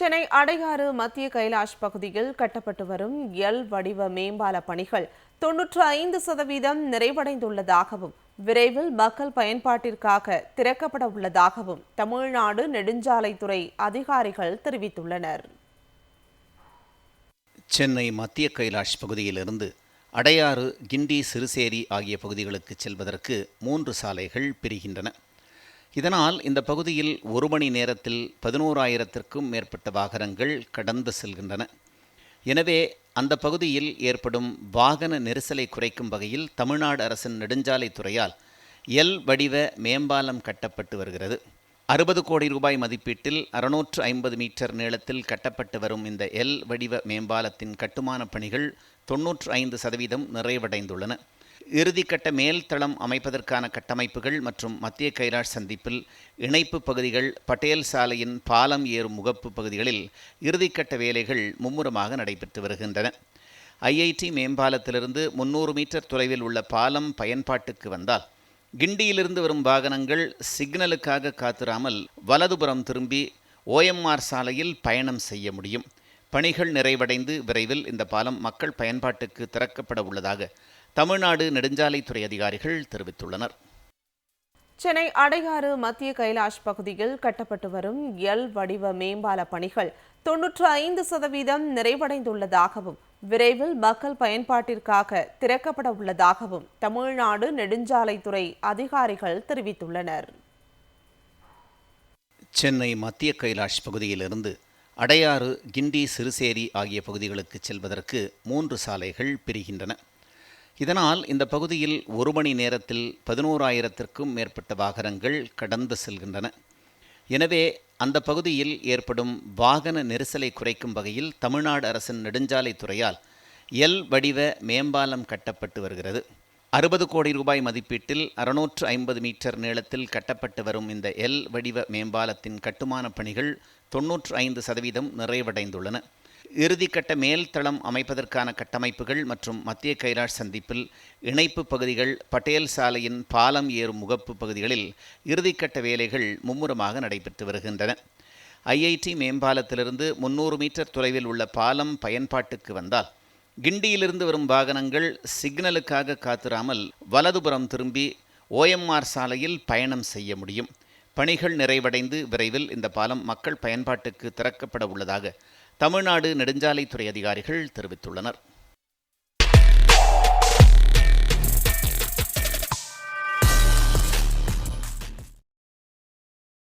சென்னை அடையாறு மத்திய கைலாஷ் பகுதியில் கட்டப்பட்டு வரும் எல் வடிவ மேம்பால பணிகள் 95% நிறைவடைந்துள்ளதாகவும் விரைவில் மக்கள் பயன்பாட்டிற்காக திறக்கப்பட உள்ளதாகவும் தமிழ்நாடு நெடுஞ்சாலைத்துறை அதிகாரிகள் தெரிவித்துள்ளனர். சென்னை மத்திய கைலாஷ் பகுதியிலிருந்து அடையாறு, கிண்டி, சிறுசேரி ஆகிய பகுதிகளுக்கு செல்வதற்கு 3 சாலைகள் பிரிகின்றன. இதனால் இந்த பகுதியில் ஒரு மணி நேரத்தில் 11,000க்கும் மேற்பட்ட வாகனங்கள் கடந்து செல்கின்றன. எனவே அந்த பகுதியில் ஏற்படும் வாகன நெரிசலை குறைக்கும் வகையில் தமிழ்நாடு அரசின் நெடுஞ்சாலைத்துறையால் எல் வடிவ மேம்பாலம் கட்டப்பட்டு வருகிறது. 60 கோடி ரூபாய் மதிப்பீட்டில் 650 மீட்டர் நீளத்தில் கட்டப்பட்டு வரும் இந்த எல் வடிவ மேம்பாலத்தின் கட்டுமான பணிகள் 95% நிறைவடைந்துள்ளன. இறுதிக்கட்ட மேல்தளம் அமைப்பதற்கான கட்டமைப்புகள் மற்றும் மத்திய கைலாஷ் சந்திப்பில் இணைப்பு பகுதிகள், பட்டேல் சாலையின் பாலம் ஏறும் முகப்பு பகுதிகளில் இறுதிக்கட்ட வேலைகள் மும்முரமாக நடைபெற்று வருகின்றன. ஐஐடி மேம்பாலத்திலிருந்து 300 மீட்டர் தொலைவில் உள்ள பாலம் பயன்பாட்டுக்கு வந்தால் கிண்டியிலிருந்து வரும் வாகனங்கள் சிக்னலுக்காக காத்திராமல் வலதுபுறம் திரும்பி ஓஎம்ஆர் சாலையில் பயணம் செய்ய முடியும். பணிகள் நிறைவடைந்து விரைவில் இந்த பாலம் மக்கள் பயன்பாட்டுக்கு திறக்கப்பட உள்ளதாக தமிழ்நாடு நெடுஞ்சாலைத்துறை அதிகாரிகள் தெரிவித்துள்ளனர். சென்னை அடையாறு மத்திய கைலாஷ் பகுதியில் கட்டப்பட்டு வரும் எல் வடிவ மேம்பால பணிகள் 95% நிறைவடைந்துள்ளதாகவும் விரைவில் மக்கள் பயன்பாட்டிற்காக திறக்கப்பட உள்ளதாகவும் தமிழ்நாடு நெடுஞ்சாலைத்துறை அதிகாரிகள் தெரிவித்துள்ளனர். சென்னை மத்திய கைலாஷ் பகுதியிலிருந்து அடையாறு, கிண்டி, சிறுசேரி ஆகிய பகுதிகளுக்கு செல்வதற்கு 3 சாலைகள் பிரிகின்றன. இதனால் இந்த பகுதியில் ஒரு மணி நேரத்தில் 11,000க்கும் மேற்பட்ட வாகனங்கள் கடந்து செல்கின்றன. எனவே அந்த பகுதியில் ஏற்படும் வாகன நெரிசலை குறைக்கும் வகையில் தமிழ்நாடு அரசின் நெடுஞ்சாலைத்துறையால் எல் வடிவ மேம்பாலம் கட்டப்பட்டு வருகிறது. 60 கோடி ரூபாய் மதிப்பீட்டில் 650 மீட்டர் நீளத்தில் கட்டப்பட்டு வரும் இந்த எல் வடிவ மேம்பாலத்தின் கட்டுமான பணிகள் 95% நிறைவடைந்துள்ளன. இறுதிக்கட்ட மேல்தளம் அமைப்பதற்கான கட்டமைப்புகள் மற்றும் மத்திய கைலாஷ் சந்திப்பில் இணைப்பு பகுதிகள், பட்டேல் சாலையின் பாலம் ஏறும் முகப்பு பகுதிகளில் இறுதிக்கட்ட வேலைகள் மும்முரமாக நடைபெற்று வருகின்றன. ஐஐடி மேம்பாலத்திலிருந்து 300 மீட்டர் தொலைவில் உள்ள பாலம் பயன்பாட்டுக்கு வந்தால் கிண்டியிலிருந்து வரும் வாகனங்கள் சிக்னலுக்காக காத்திராமல் வலதுபுறம் திரும்பி ஓஎம்ஆர் சாலையில் பயணம் செய்ய முடியும். பணிகள் நிறைவடைந்து விரைவில் இந்த பாலம் மக்கள் பயன்பாட்டுக்கு திறக்கப்பட உள்ளதாக தமிழ்நாடு நெடுஞ்சாலைத்துறை அதிகாரிகள் தெரிவித்துள்ளனர்.